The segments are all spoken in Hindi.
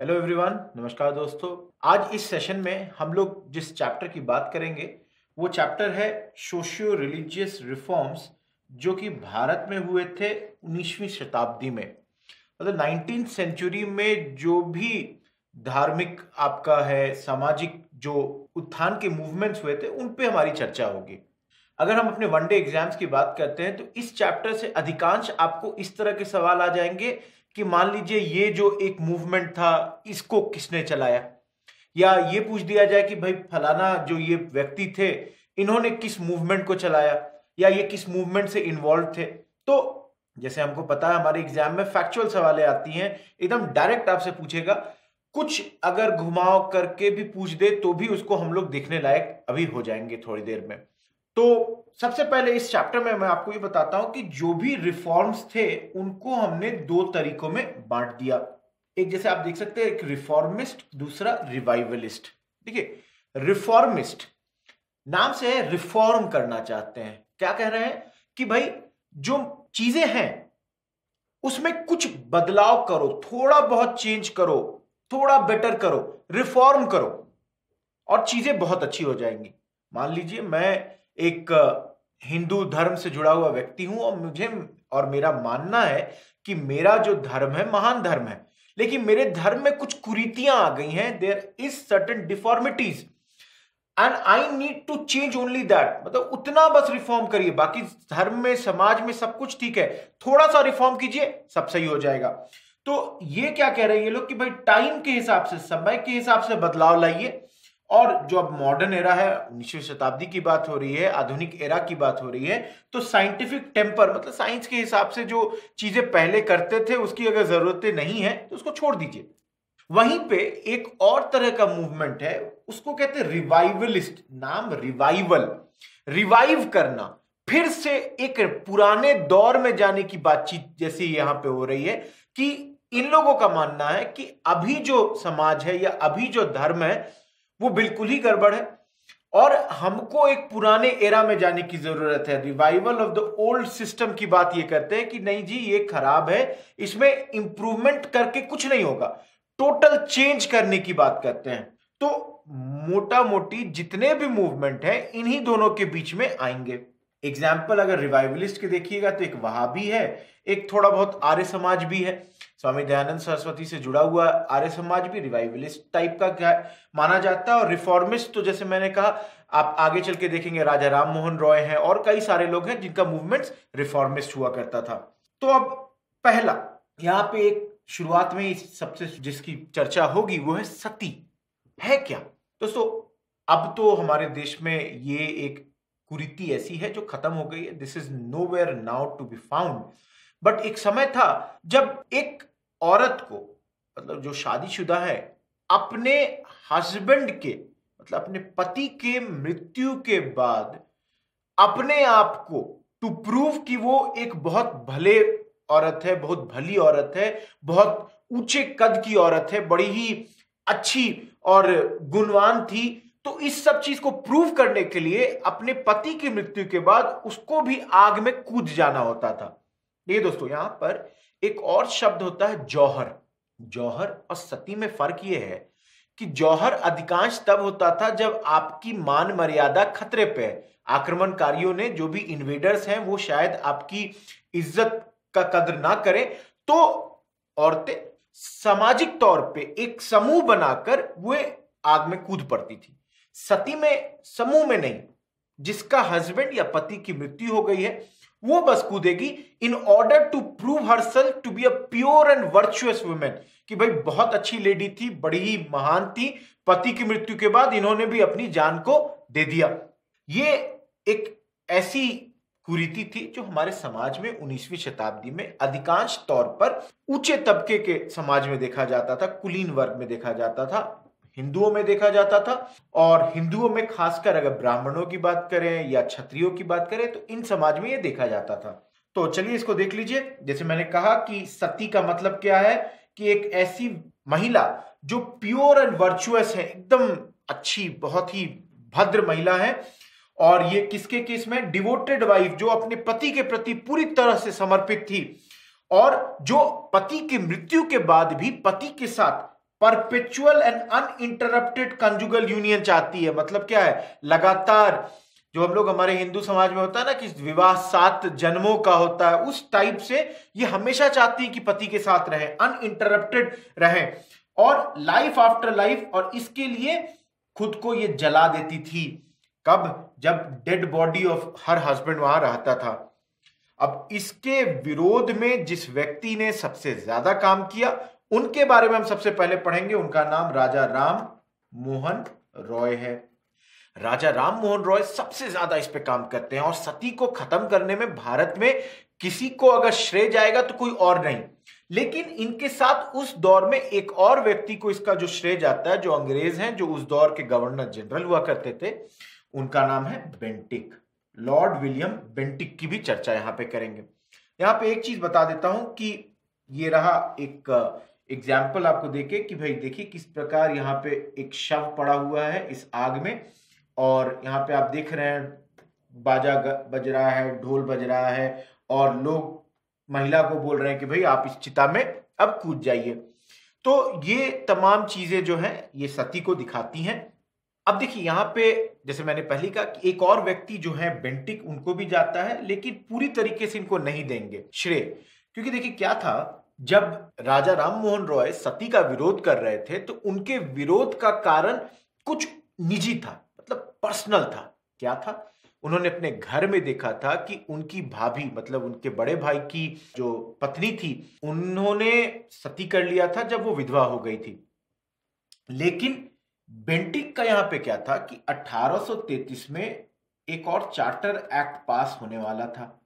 हेलो एवरीवन, नमस्कार दोस्तों। आज इस सेशन में हम लोग जिस चैप्टर की बात करेंगे वो चैप्टर है सोशियो रिलीजियस रिफॉर्म्स, जो कि भारत में हुए थे 19वीं शताब्दी में। मतलब 19th सेंचुरी में जो भी धार्मिक आपका है, सामाजिक जो उत्थान के मूवमेंट्स हुए थे, उन पे हमारी चर्चा होगी। अगर हम अपने वनडे एग्जाम्स की बात करते हैं तो इस चैप्टर से अधिकांश आपको इस तरह के सवाल आ जाएंगे कि मान लीजिए ये जो एक मूवमेंट था इसको किसने चलाया, या ये पूछ दिया जाए कि भाई फलाना जो ये व्यक्ति थे इन्होंने किस मूवमेंट को चलाया, या ये किस मूवमेंट से इन्वॉल्व थे। तो जैसे हमको पता है हमारे एग्जाम में फैक्चुअल सवालें आती हैं, एकदम डायरेक्ट आपसे पूछेगा। कुछ अगर घुमाव करके भी पूछ दे तो भी उसको हम लोग देखने लायक अभी हो जाएंगे थोड़ी देर में। तो सबसे पहले इस चैप्टर में मैं आपको ये बताता हूं कि जो भी रिफॉर्म्स थे उनको हमने दो तरीकों में बांट दिया। एक जैसे आप देख सकते हैं, एक रिफॉर्मिस्ट, दूसरा रिवाइवलिस्ट। देखिए, रिफॉर्मिस्ट नाम से है रिफॉर्म करना चाहते हैं। क्या कह रहे हैं कि भाई जो चीजें हैं उसमें कुछ बदलाव करो, थोड़ा बहुत चेंज करो, थोड़ा बेटर करो, रिफॉर्म करो और चीजें बहुत अच्छी हो जाएंगी। मान लीजिए मैं एक हिंदू धर्म से जुड़ा हुआ व्यक्ति हूं और मेरा मानना है कि मेरा जो धर्म है महान धर्म है, लेकिन मेरे धर्म में कुछ कुरीतियां आ गई हैं। There is certain deformities and I need to change only that. मतलब उतना बस रिफॉर्म करिए, बाकी धर्म में समाज में सब कुछ ठीक है, थोड़ा सा रिफॉर्म कीजिए, सब सही हो जाएगा। तो ये क्या कह रहे हैं ये लोग कि भाई टाइम के हिसाब से, समय के हिसाब से बदलाव लाइए। और जो अब मॉडर्न एरा है, 19वीं शताब्दी की बात हो रही है, आधुनिक एरा की बात हो रही है, तो साइंटिफिक टेम्पर मतलब साइंस के हिसाब से जो चीजें पहले करते थे उसकी अगर जरूरतें नहीं है तो उसको छोड़ दीजिए। वहीं पे एक और तरह का मूवमेंट है, उसको कहते हैं रिवाइवलिस्ट। नाम रिवाइवल, रिवाइव करना, फिर से एक पुराने दौर में जाने की बातचीत जैसे यहां पे हो रही है कि इन लोगों का मानना है कि अभी जो समाज है या अभी जो धर्म है वो बिल्कुल ही गड़बड़ है और हमको एक पुराने एरा में जाने की जरूरत है। Revival of the old system की बात ये करते हैं कि नहीं जी, ये खराब है, इसमें इंप्रूवमेंट करके कुछ नहीं होगा, टोटल चेंज करने की बात करते हैं। तो मोटा मोटी जितने भी मूवमेंट हैं इन्हीं दोनों के बीच में आएंगे। एग्जाम्पल अगर रिवाइवलिस्ट के देखिएगा तो एक वहाबी है, एक थोड़ा बहुत आर्य समाज भी है। स्वामी दयानंद सरस्वती से जुड़ा हुआ आर्य समाज भी रिवाइवलिस्ट टाइप का क्या माना जाता है। और रिफॉर्मिस्ट तो जैसे मैंने कहा, आप आगे चल के देखेंगे राजा राम मोहन रॉय हैं और कई सारे लोग हैं जिनका मूवमेंट रिफॉर्मिस्ट हुआ करता था। तो अब पहला यहां पे एक शुरुआत में सबसे जिसकी चर्चा होगी वो है सती। है क्या दोस्तों? अब तो हमारे देश में ये एक कुरीति ऐसी है जो खत्म हो गई है। This is nowhere now to be found. But एक समय था जब एक औरत को, मतलब जो शादीशुदा है, अपने हस्बैंड के मतलब अपने पति के मृत्यु के बाद अपने आप को टू प्रूव कि वो एक बहुत भले औरत है, बहुत भली औरत है, बहुत ऊंचे कद की औरत है, बड़ी ही अच्छी और गुणवान थी, तो इस सब चीज को प्रूव करने के लिए अपने पति की मृत्यु के बाद उसको भी आग में कूद जाना होता था। ये दोस्तों यहां पर एक और शब्द होता है जौहर। जौहर और सती में फर्क यह है कि जौहर अधिकांश तब होता था जब आपकी मान मर्यादा खतरे पे है। आक्रमणकारियों ने, जो भी इन्वेडर्स हैं, वो शायद आपकी इज्जत का कदर ना करें, तो औरतें सामाजिक तौर पे एक समूह बनाकर वे आग में कूद पड़ती थी। सती में समूह में नहीं, जिसका हस्बैंड या पति की मृत्यु हो गई है वो बस कूदेगी in order to prove herself to be a pure and virtuous women, कि भाई बहुत अच्छी लेडी थी, बड़ी ही महान थी, पति की मृत्यु के बाद इन्होंने भी अपनी जान को दे दिया। ये एक ऐसी कुरीति थी जो हमारे समाज में 19वीं शताब्दी में अधिकांश तौर पर ऊंचे तबके के समाज में देखा जाता था, कुलीन वर्ग में देखा जाता था, हिंदुओं में देखा जाता था। और हिंदुओं में खासकर अगर ब्राह्मणों की बात करें या क्षत्रियों की बात करें तो इन समाज में यह देखा जाता था। तो चलिए इसको देख लीजिए। जैसे मैंने कहा कि सती का मतलब क्या है कि एक ऐसी महिला जो प्योर एंड वर्चुअस है, एकदम अच्छी, बहुत ही भद्र महिला है। और ये किसके केस में? डिवोटेड वाइफ, जो अपने पति के प्रति पूरी तरह से समर्पित थी और जो पति की मृत्यु के बाद भी पति के साथ perpetual and uninterrupted conjugal union चाहती है। मतलब क्या है, लगातार, जो हम लोग हमारे हिंदू समाज में होता है ना कि विवाह 7 जन्मों का होता है, उस टाइप से ये हमेशा चाहती है कि पति के साथ रहे, अनइंटरप्टेड रहे और लाइफ आफ्टर लाइफ। और इसके लिए खुद को ये जला देती थी। कब? जब dead body of her husband वहां रहता था। अब इसके विरोध में जिस व्यक्ति ने सबसे ज्यादा काम किया, उनके बारे में हम सबसे पहले पढ़ेंगे। उनका नाम राजा राम मोहन रॉय है। राजा राम मोहन रॉय सबसे ज्यादा इस पे काम करते हैं और सती को खत्म करने में भारत में किसी को अगर श्रेय जाएगा तो कोई और नहीं। लेकिन इनके साथ उस दौर में एक और व्यक्ति को इसका जो श्रेय जाता है, जो अंग्रेज हैं, जो उस दौर के गवर्नर जनरल हुआ करते थे। उनका नाम है बेंटिक। लॉर्ड विलियम बेंटिक की भी चर्चा यहां पे करेंगे। यहां पे एक चीज बता देता हूं कि ये रहा एक एग्जाम्पल आपको देके कि भाई देखिए किस प्रकार यहाँ पे एक शव पड़ा हुआ है इस आग में, और यहाँ पे आप देख रहे हैं बाजा बज रहा है, ढोल बज रहा है, और लोग महिला को बोल रहे हैं कि भाई आप इस चिता में अब कूद जाइए। तो ये तमाम चीजें जो हैं ये सती को दिखाती हैं। अब देखिए यहाँ पे जैसे मैंने पहले कहा कि एक और व्यक्ति जो है बेंटिक, उनको भी जाता है, लेकिन पूरी तरीके से इनको नहीं देंगे श्रेय। क्योंकि देखिए क्या था, जब राजा राम मोहन रॉय सती का विरोध कर रहे थे तो उनके विरोध का कारण कुछ निजी था, मतलब पर्सनल था। क्या था? उन्होंने अपने घर में देखा था कि उनकी भाभी, मतलब उनके बड़े भाई की जो पत्नी थी, उन्होंने सती कर लिया था जब वो विधवा हो गई थी। लेकिन बेंटिक का यहां पे क्या था कि 1833 में एक और चार्टर एक्ट पास होने वाला था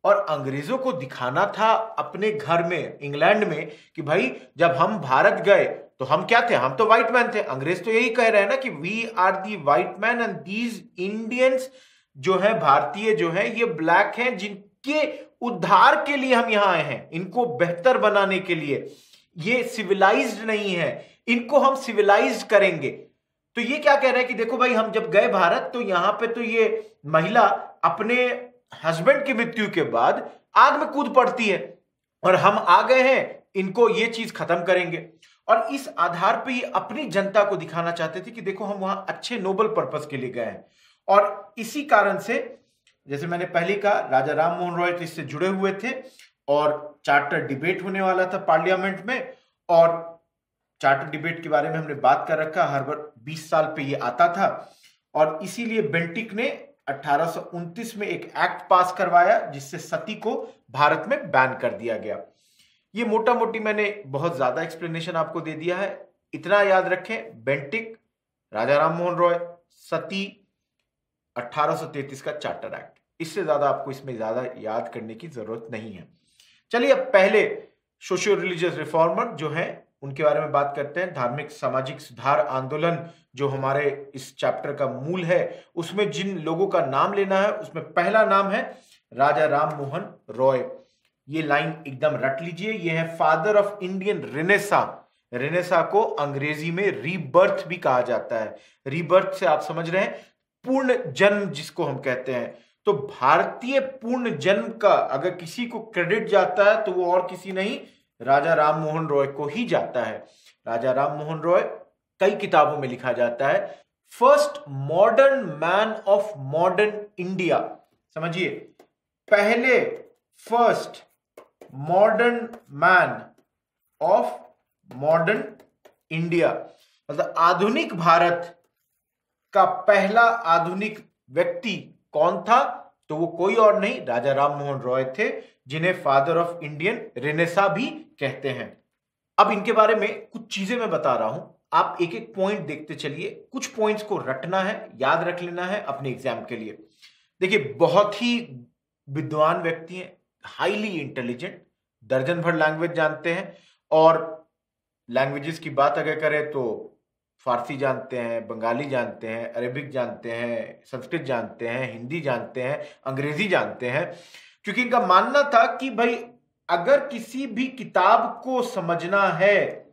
और अंग्रेजों को दिखाना था अपने घर में इंग्लैंड में कि भाई जब हम भारत गए तो हम क्या थे, हम तो व्हाइट मैन थे। अंग्रेज तो यही कह रहे हैं ना कि we are the white man and these Indians जो है, भारतीय जो है, ये ब्लैक हैं, जिनके उद्धार के लिए हम यहां आए हैं, इनको बेहतर बनाने के लिए। ये सिविलाइज्ड नहीं है, इनको हम सिविलाइज्ड करेंगे। तो ये क्या कह रहे हैं कि देखो भाई हम जब गए भारत तो यहां पे तो ये महिला अपने हस्बैंड की मृत्यु के बाद आग में कूद पड़ती है और हम आ गए हैं, इनको ये चीज खत्म करेंगे। और इस आधार पे ये अपनी जनता को दिखाना चाहते थे कि देखो हम वहां अच्छे नोबल पर्पस के लिए गए हैं। और इसी कारण से जैसे मैंने पहले कहा, राजा राम मोहन रॉय तो इससे जुड़े हुए थे और चार्टर डिबेट होने वाला था पार्लियामेंट में। और चार्टर डिबेट के बारे में हमने बात कर रखा, हर बार 20 साल पे ये आता था। और इसीलिए बेंटिक ने 1829 में एक एक्ट पास करवाया जिससे सती को भारत में बैन कर दिया गया। ये मोटा मोटी मैंने बहुत ज्यादा एक्सप्लेनेशन आपको दे दिया है। इतना याद रखें, बेंटिक, राजा राम मोहन रॉय, सती, 1833 का चार्टर एक्ट। इससे ज्यादा आपको इसमें ज्यादा याद करने की जरूरत नहीं है। चलिए अब पहले सोशियो रिलीजियस रिफॉर्मर जो है उनके बारे में बात करते हैं। धार्मिक सामाजिक सुधार आंदोलन जो हमारे इस चैप्टर का मूल है, उसमें जिन लोगों का नाम लेना है उसमें पहला नाम है राजा राम मोहन रॉय। ये लाइन एकदम रट लीजिए, ये है father of Indian Renaissance. Renaissance को अंग्रेजी में रीबर्थ भी कहा जाता है। रीबर्थ से आप समझ रहे हैं पूर्ण जन्म जिसको हम कहते हैं। तो भारतीय पूर्ण जन्म का अगर किसी को क्रेडिट जाता है तो वो और किसी नहीं, राजा राम मोहन रॉय को ही जाता है। राजा राम मोहन रॉय कई किताबों में लिखा जाता है first modern man of modern India. समझिए, पहले first modern man of modern India, मतलब आधुनिक भारत का पहला आधुनिक व्यक्ति कौन था? तो वो कोई और नहीं, राजा राम मोहन रॉय थे, जिन्हें फादर ऑफ इंडियन रेनेसा भी कहते हैं। अब इनके बारे में कुछ चीजें मैं बता रहा हूं, आप एक एक पॉइंट देखते चलिए। कुछ पॉइंट्स को रटना है, याद रख लेना है अपने एग्जाम के लिए। देखिए, बहुत ही विद्वान व्यक्ति हैं, हाईली इंटेलिजेंट, दर्जन भर लैंग्वेज जानते हैं। और लैंग्वेजेस की बात अगर करें तो फारसी जानते हैं, बंगाली जानते हैं, अरेबिक जानते हैं, संस्कृत जानते हैं, हिंदी जानते हैं, अंग्रेजी जानते हैं। क्योंकि इनका मानना था कि भाई अगर किसी भी किताब को समझना है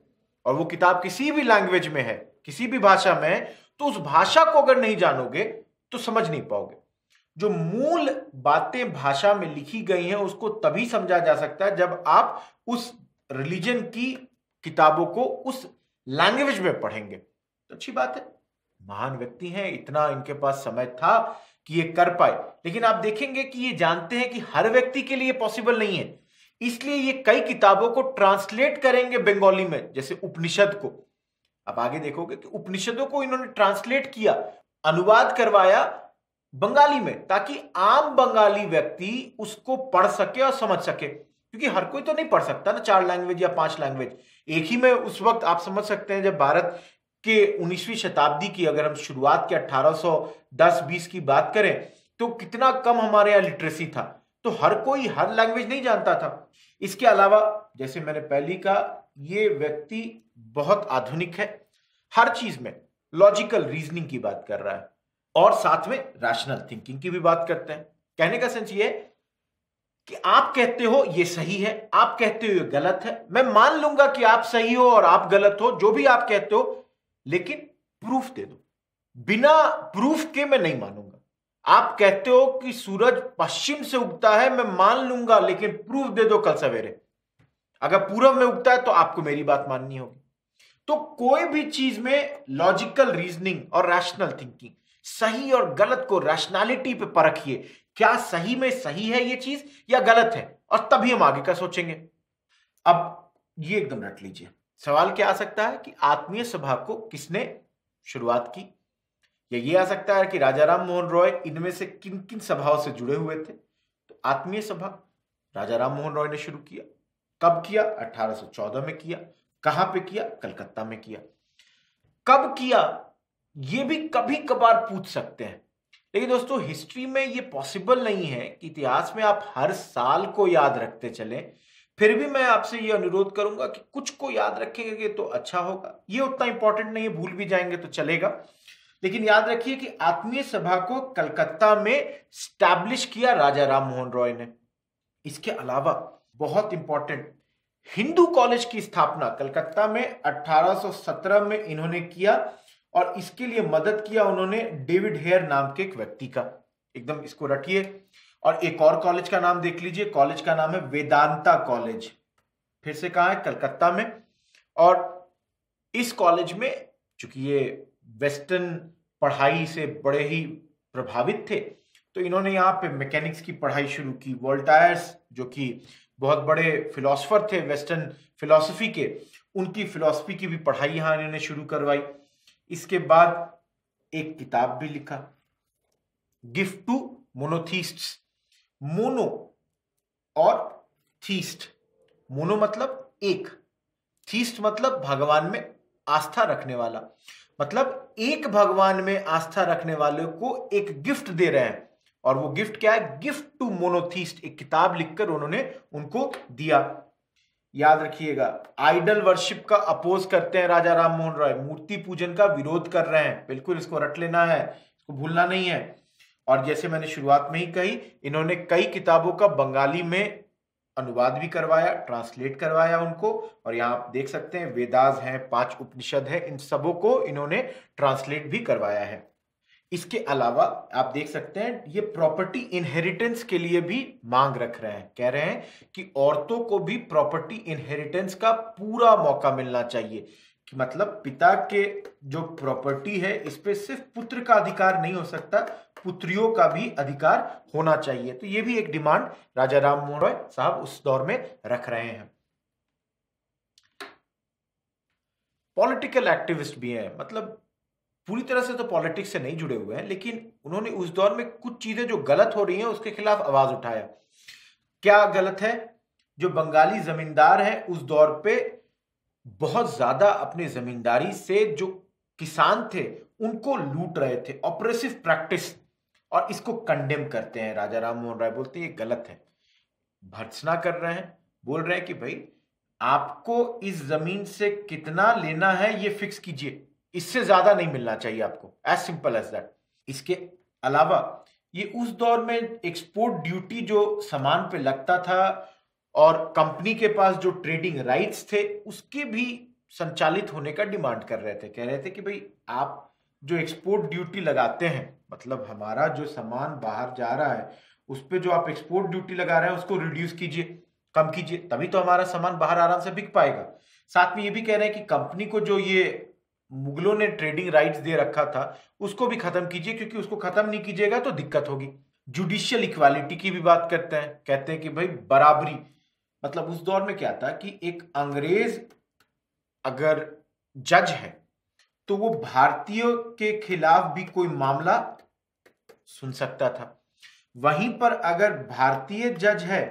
और वो किताब किसी भी लैंग्वेज में है, किसी भी भाषा में है, तो उस भाषा को अगर नहीं जानोगे तो समझ नहीं पाओगे। जो मूल बातें भाषा में लिखी गई हैं उसको तभी समझा जा सकता है जब आप उस रिलीजन की किताबों को उस लैंग्वेज में पढ़ेंगे। तो अच्छी बात है, महान व्यक्ति हैं, इतना इनके पास समय था कि ये कर पाए। लेकिन आप देखेंगे कि ये जानते हैं कि हर व्यक्ति के लिए पॉसिबल नहीं है, इसलिए ये कई किताबों को ट्रांसलेट करेंगे बंगाली में, जैसे उपनिषद को। आप आगे देखोगे कि उपनिषदों को इन्होंने ट्रांसलेट किया, अनुवाद करवाया बंगाली में, ताकि आम बंगाली व्यक्ति उसको पढ़ सके और समझ सके। क्योंकि हर कोई तो नहीं पढ़ सकता ना 4 लैंग्वेज या 5 लैंग्वेज एक ही में। उस वक्त आप समझ सकते हैं जब भारत के 19वीं शताब्दी की अगर हम शुरुआत के 1810-20 की बात करें तो कितना कम हमारे यहाँ लिटरेसी था, तो हर कोई हर लैंग्वेज नहीं जानता था। इसके अलावा जैसे मैंने पहले कहा, ये व्यक्ति बहुत आधुनिक है, हर चीज में लॉजिकल रीजनिंग की बात कर रहा है और साथ में रैशनल थिंकिंग की भी बात करते हैं। कहने का सेंस ये है कि आप कहते हो ये सही है, आप कहते हो ये गलत है, मैं मान लूंगा कि आप सही हो और आप गलत हो, जो भी आप कहते हो, लेकिन प्रूफ दे दो। बिना प्रूफ के मैं नहीं मानूंगा। आप कहते हो कि सूरज पश्चिम से उगता है, मैं मान लूंगा, लेकिन प्रूफ दे दो कल सवेरे। अगर पूरब में उगता है तो आपको मेरी बात माननी होगी। तो कोई भी चीज में लॉजिकल रीजनिंग और रैशनल थिंकिंग, सही और गलत को रैशनैलिटी पे परखिए, क्या सही में सही है ये चीज या गलत है, और तभी हम आगे का सोचेंगे। अब ये एकदम रट लीजिए, सवाल क्या आ सकता है कि आत्मीय सभा को किसने शुरुआत की, या ये आ सकता है कि राजा राम मोहन रॉय इनमें से किन किन सभाओं से जुड़े हुए थे। तो आत्मीय सभा राजा राम मोहन रॉय ने शुरू किया। कब किया? 1814 में किया। कहां पे किया? कलकत्ता में किया। कब किया ये भी कभी कभार पूछ सकते हैं, लेकिन दोस्तों हिस्ट्री में ये पॉसिबल नहीं है कि इतिहास में आप हर साल को याद रखते चलें। फिर भी मैं आपसे ये अनुरोध करूंगा कि कुछ को याद रखेंगे तो अच्छा होगा। ये उतना इंपॉर्टेंट नहीं है, भूल भी जाएंगे तो चलेगा, लेकिन याद रखिए कि आत्मीय सभा को कलकत्ता में स्टैब्लिश किया राजा राम मोहन रॉय ने। इसके अलावा बहुत इंपॉर्टेंट, हिंदू कॉलेज की स्थापना कलकत्ता में 1817 में इन्होंने किया, और इसके लिए मदद किया उन्होंने डेविड हेयर नाम के एक व्यक्ति का। एकदम इसको रखिए। और एक और कॉलेज का नाम देख लीजिए, कॉलेज का नाम है वेदांता कॉलेज। फिर से कहा है, कलकत्ता में। और इस कॉलेज में चूंकि ये वेस्टर्न पढ़ाई से बड़े ही प्रभावित थे, तो इन्होंने यहाँ पे मैकेनिक्स की पढ़ाई शुरू की। वोल्टायर्स जो कि बहुत बड़े फिलोसफर थे वेस्टर्न फिलॉसफी के, उनकी फिलॉसफी की भी पढ़ाई यहाँ इन्होंने शुरू करवाई। इसके बाद एक किताब भी लिखा, गिफ्ट टू मोनोथीस्ट्स। मोनो और थीस्ट, मोनो मतलब एक, थीस्ट मतलब भगवान में आस्था रखने वाला, मतलब एक भगवान में आस्था रखने वाले को एक गिफ्ट दे रहे हैं। और वो गिफ्ट क्या है? गिफ्ट टू मोनोथीस्ट, एक किताब लिखकर उन्होंने उनको दिया। याद रखिएगा, आइडल वर्शिप का अपोज करते हैं राजा राम मोहन रॉय, मूर्ति पूजन का विरोध कर रहे हैं। बिल्कुल इसको रट लेना है, इसको भूलना नहीं है। और जैसे मैंने शुरुआत में ही कही, इन्होंने कई किताबों का बंगाली में अनुवाद भी करवाया, ट्रांसलेट करवाया उनको। और यहाँ आप देख सकते हैं वेदास हैं, 5 उपनिषद है, इन सबों को इन्होंने ट्रांसलेट भी करवाया है। इसके अलावा आप देख सकते हैं ये प्रॉपर्टी इनहेरिटेंस के लिए भी मांग रख रहे हैं। कह रहे हैं कि औरतों को भी प्रॉपर्टी इनहेरिटेंस का पूरा मौका मिलना चाहिए, कि मतलब पिता के जो प्रॉपर्टी है इस पे सिर्फ पुत्र का अधिकार नहीं हो सकता, पुत्रियों का भी अधिकार होना चाहिए। तो ये भी एक डिमांड राजा राम मोहन रॉय साहब उस दौर में रख रहे हैं। पॉलिटिकल एक्टिविस्ट भी हैं, मतलब पूरी तरह से तो पॉलिटिक्स से नहीं जुड़े हुए हैं, लेकिन उन्होंने उस दौर में कुछ चीजें जो गलत हो रही हैं उसके खिलाफ आवाज उठाया। क्या गलत है? जो बंगाली जमींदार हैं उस दौर पे बहुत ज्यादा अपने जमींदारी से जो किसान थे उनको लूट रहे थे, ऑपरेसिव प्रैक्टिस, और इसको कंडेम करते हैं राजा राम मोहन राय। बोलते हैं ये गलत है, भर्त्सना कर रहे हैं, बोल रहे हैं कि भाई आपको इस जमीन से कितना लेना है ये फिक्स कीजिए, इससे ज्यादा नहीं मिलना चाहिए आपको, एज सिंपल एज दैट। इसके अलावा ये उस दौर में एक्सपोर्ट ड्यूटी जो सामान पे लगता था और कंपनी के पास जो ट्रेडिंग राइट्स थे उसके भी संचालित होने का डिमांड कर रहे थे। कह रहे थे कि भाई आप जो एक्सपोर्ट ड्यूटी लगाते हैं, मतलब हमारा जो सामान बाहर जा रहा है उस पर जो आप एक्सपोर्ट ड्यूटी लगा रहे हैं उसको रिड्यूस कीजिए, कम कीजिए, तभी तो हमारा सामान बाहर आराम से बिक पाएगा। साथ में ये भी कह रहे हैं कि कंपनी को जो ये मुगलों ने ट्रेडिंग राइट्स दे रखा था उसको भी खत्म कीजिए, क्योंकि उसको खत्म नहीं कीजिएगा तो दिक्कत होगी। जुडिशियल इक्वालिटी की भी बात करते हैं, कहते हैं कि भाई बराबरी, मतलब उस दौर में क्या था कि एक अंग्रेज अगर जज है तो वो भारतीयों के खिलाफ भी कोई मामला सुन सकता था, वहीं पर अगर भारतीय जज है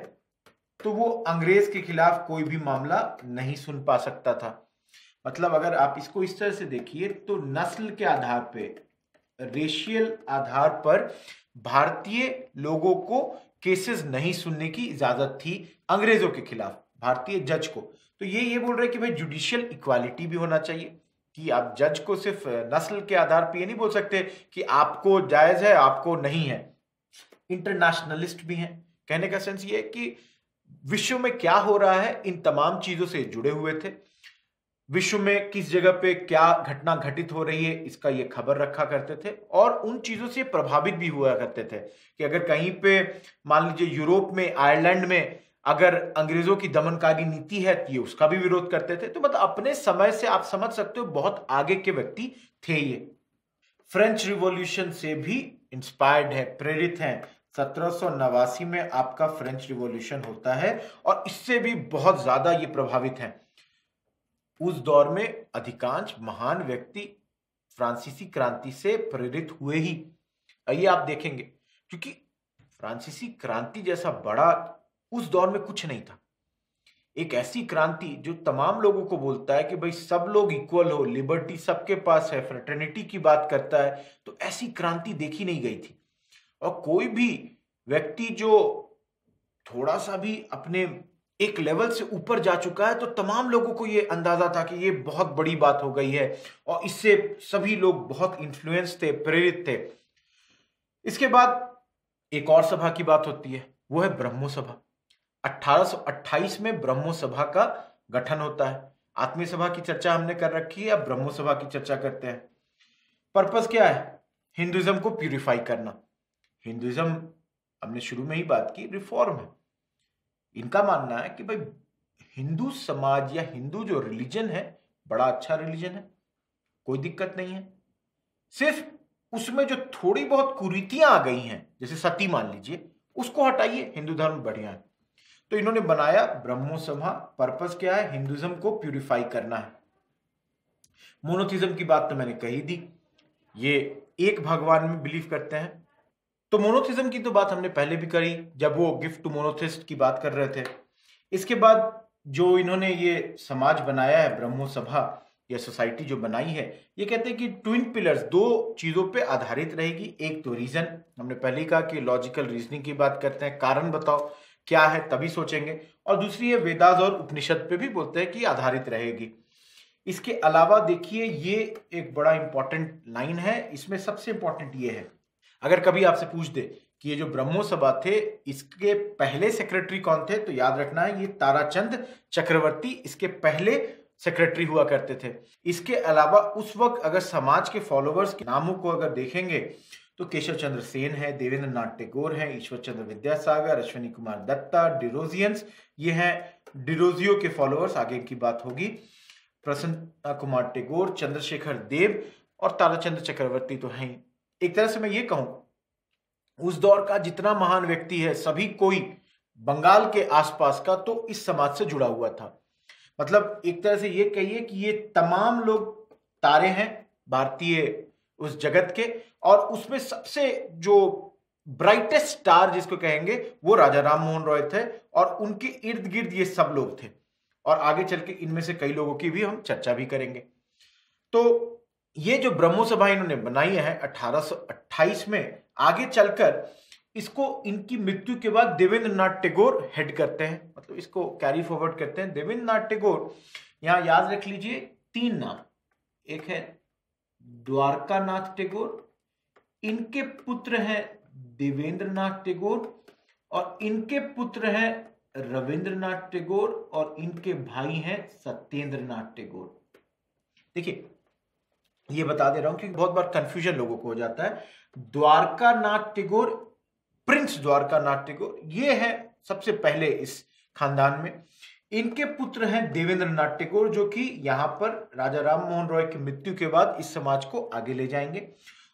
तो वो अंग्रेज के खिलाफ कोई भी मामला नहीं सुन पा सकता था। मतलब अगर आप इसको इस तरह से देखिए तो नस्ल के आधार पे, रेशियल आधार पर भारतीय लोगों को केसेस नहीं सुनने की इजाजत थी अंग्रेजों के खिलाफ, भारतीय जज को। तो ये बोल रहे हैं कि भाई जुडिशियल इक्वालिटी भी होना चाहिए, कि आप जज को सिर्फ नस्ल के आधार पर ये नहीं बोल सकते कि आपको जायज है आपको नहीं है। इंटरनेशनलिस्ट भी हैं, कहने का सेंस ये है कि विश्व में क्या हो रहा है इन तमाम चीजों से जुड़े हुए थे, विश्व में किस जगह पे क्या घटना घटित हो रही है इसका ये खबर रखा करते थे, और उन चीजों से प्रभावित भी हुआ करते थे कि अगर कहीं पे मान लीजिए यूरोप में, आयरलैंड में अगर अंग्रेजों की दमनकारी नीति है तो ये उसका भी विरोध करते थे। तो मतलब अपने समय से आप समझ सकते हो बहुत आगे के व्यक्ति थे ये। फ्रेंच रिवॉल्यूशन से भी इंस्पायर्ड है, प्रेरित हैं। 1789 में आपका फ्रेंच रिवॉल्यूशन होता है और इससे भी बहुत ज्यादा ये प्रभावित हैं। उस दौर में अधिकांश महान व्यक्ति फ्रांसीसी क्रांति से प्रेरित हुए ही, ये आप देखेंगे, क्योंकि फ्रांसीसी क्रांति जैसा बड़ा उस दौर में कुछ नहीं था। एक ऐसी क्रांति जो तमाम लोगों को बोलता है कि भाई सब लोग इक्वल हो, लिबर्टी सबके पास है, फ्रेटर्निटी की बात करता है, तो ऐसी क्रांति देखी नहीं गई थी। और कोई भी व्यक्ति जो थोड़ा सा भी अपने एक लेवल से ऊपर जा चुका है तो तमाम लोगों को ये अंदाजा था कि ये बहुत बड़ी बात हो गई है, और इससे सभी लोग बहुत इन्फ्लुएंस थे, प्रेरित थे। इसके बाद एक और सभा की बात होती है, वो है ब्रह्मो सभा। 1828 में ब्रह्मो सभा का गठन होता है। आत्मीय सभा की चर्चा हमने कर रखी है, अब ब्रह्मो सभा की चर्चा करते हैं। पर्पस क्या है? हिंदुइज्म को प्यूरिफाई करना। हिंदुइज्म हमने शुरू में ही बात की, रिफॉर्म है। इनका मानना है कि भाई हिंदू समाज या हिंदू जो रिलीजन है बड़ा अच्छा रिलीजन है, कोई दिक्कत नहीं है, सिर्फ उसमें जो थोड़ी बहुत कुरीतियां आ गई हैं, जैसे सती मान लीजिए, उसको हटाइए, हिंदू धर्म बढ़िया है। तो इन्होंने बनाया ब्रह्मो सभा। पर्पस क्या है? हिंदुइज्म को प्यूरिफाई करना है। मोनोथिज्म की बात तो मैंने कही दी, ये एक भगवान में बिलीव करते हैं। तो मोनोथिज्म की तो बात हमने पहले भी करी जब वो गिफ्ट टू मोनोथिस्ट की बात कर रहे थे। इसके बाद जो इन्होंने ये समाज बनाया है, ब्रह्मो सभा या सोसाइटी जो बनाई है, ये कहते हैं कि ट्विन पिलर्स, दो चीजों पे आधारित रहेगी। एक तो रीजन, हमने पहले ही कहा कि लॉजिकल रीजनिंग की बात करते हैं, कारण बताओ क्या है तभी सोचेंगे। और दूसरी है वेदास और उपनिषद पे भी बोलते हैं कि आधारित रहेगी। इसके अलावा देखिए ये एक बड़ा इंपॉर्टेंट लाइन है, इसमें सबसे इंपॉर्टेंट ये है, अगर कभी आपसे पूछ दे कि ये जो ब्रह्मो सभा थे इसके पहले सेक्रेटरी कौन थे, तो याद रखना है ये ताराचंद चक्रवर्ती इसके पहले सेक्रेटरी हुआ करते थे। इसके अलावा उस वक्त अगर समाज के फॉलोअर्स के नामों को अगर देखेंगे तो केशव चंद्र सेन है, देवेंद्र नाथ टैगोर है, ईश्वर चंद्र विद्यासागर, अश्विनी कुमार दत्ता, डिरोजियंस, ये हैं डिरोजियो के फॉलोअर्स, आगे की बात होगी। प्रसन्न कुमार टैगोर, चंद्रशेखर देव और ताराचंद चक्रवर्ती तो हैं। एक तरह से मैं ये कहूं उस दौर का जितना महान व्यक्ति है सभी कोई बंगाल के आसपास का तो इस समाज से जुड़ा हुआ था। मतलब एक तरह से ये कहिए कि ये तमाम लोग तारे हैं भारतीय उस जगत के, और उसमें सबसे जो ब्राइटेस्ट स्टार जिसको कहेंगे वो राजा राम मोहन रॉय थे, और उनके इर्द गिर्द ये सब लोग थे। और आगे चल के इनमें से कई लोगों की भी हम चर्चा भी करेंगे। तो ये जो ब्रह्मो सभा इन्होंने बनाई है 1828 में, आगे चलकर इसको इनकी मृत्यु के बाद देवेंद्र नाथ टैगोर हेड करते हैं, मतलब इसको कैरी फॉरवर्ड करते हैं। देवेंद्र नाथ टैगोर, यहां याद रख लीजिए 3 नाम, एक है द्वारका नाथ टैगोर, इनके पुत्र हैं देवेंद्र नाथ टैगोर, और इनके पुत्र हैं रविंद्रनाथ टैगोर, और इनके भाई हैं सत्येंद्र नाथ टैगोर। देखिए ये बता दे रहा हूं क्योंकि बहुत बार कंफ्यूजन लोगों को हो जाता है। द्वारका नाथ टैगोर, प्रिंस द्वारका नाथ टैगोर, ये है सबसे पहले इस खानदान में। इनके पुत्र हैं देवेंद्र नाथ टैगोर, जो कि यहाँ पर राजा राम मोहन रॉय की मृत्यु के बाद इस समाज को आगे ले जाएंगे।